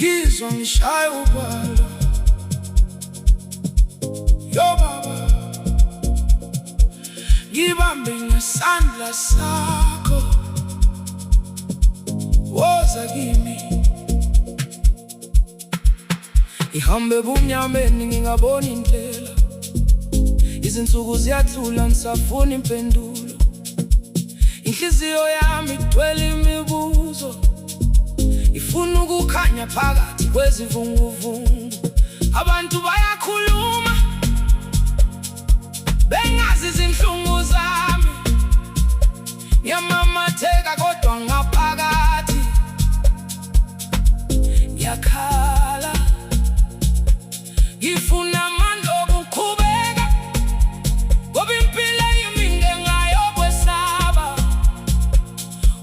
ngizwa ngishaya uvalo. Yo baba, ngibambe ngesandla sakho, woza kimi. Ihambe ebumnyameni ngingaboni indlela, izinsuku ziyadlula ngisafuna impendulo. Inhliziyo yami igcwele imibuzo, ifuna ukukhanya phakathi kwezivunguvungu. Abantu bayakhuluma bengazi izinhlungu zami, ngiyamamatheka kodwa ngaphakathi ngiyakhala. Ngifuna amandla okuqhubeka ngoba impilo yami ngengayokwesaba.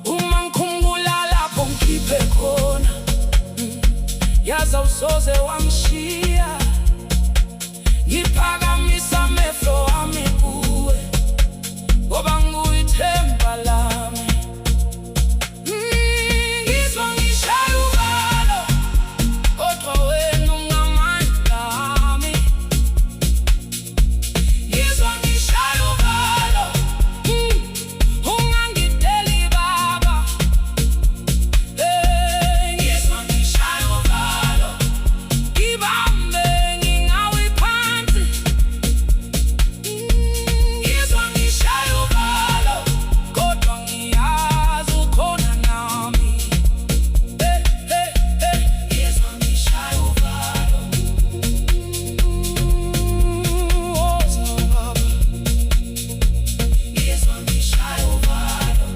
Uma ngikhumbula lapho ngikhiphe khona, yazi awusoze wangishiya. Ngiphakamisa amehlo ami kuwe ngoba nguyithemba lami. Ngizwa ngishaya uvalo kodwa wena ungamandla ami. Ngizwa ngishaya uvalo, ungangideli baba. Ngizwa ngishaya uvalo, ngibambe ngingawi phansi. Ngizwa ngishaya uvalo kodwa ngiyazi ukhona nami. Ngizwa ngishaya uvalo, woza baba. Ngizwa ngishaya uvalo.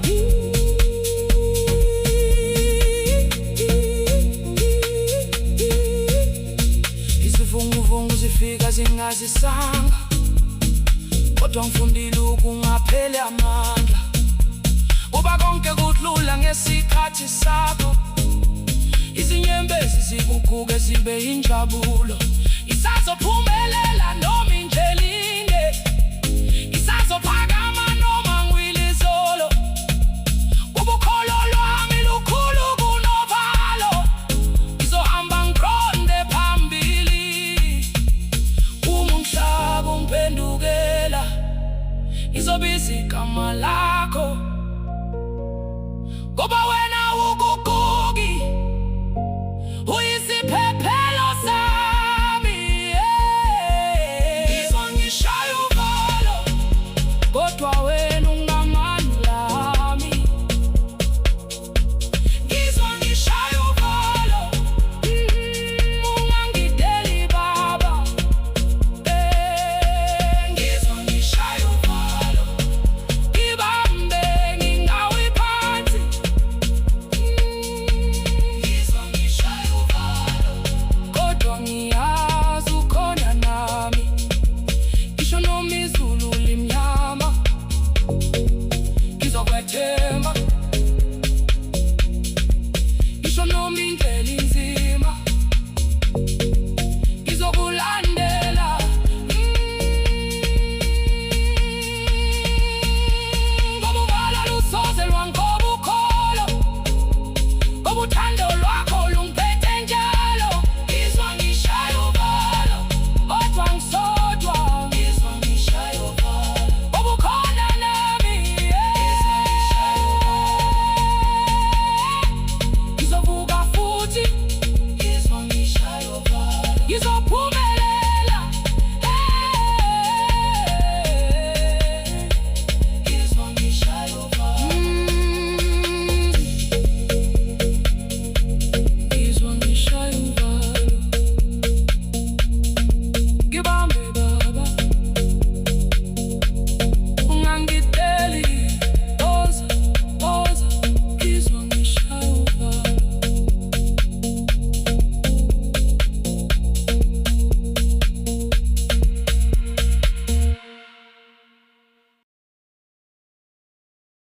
Izivunguvungu zifika zingazisanga, kodwa ngifundile ukungapheli amandla. Uba konke kudlula ngesikhathi sakho, izinyembezi zikuguge zibe injabulo. Isazophumelela noma indlela inde, isazophakama noma ngwilizolo. Ubukholo lwami lukhulu kunovalo, ngizohamba ngiqonde phambili. Uma umhlaba ungiphendukela, ngizobiza igama lakho.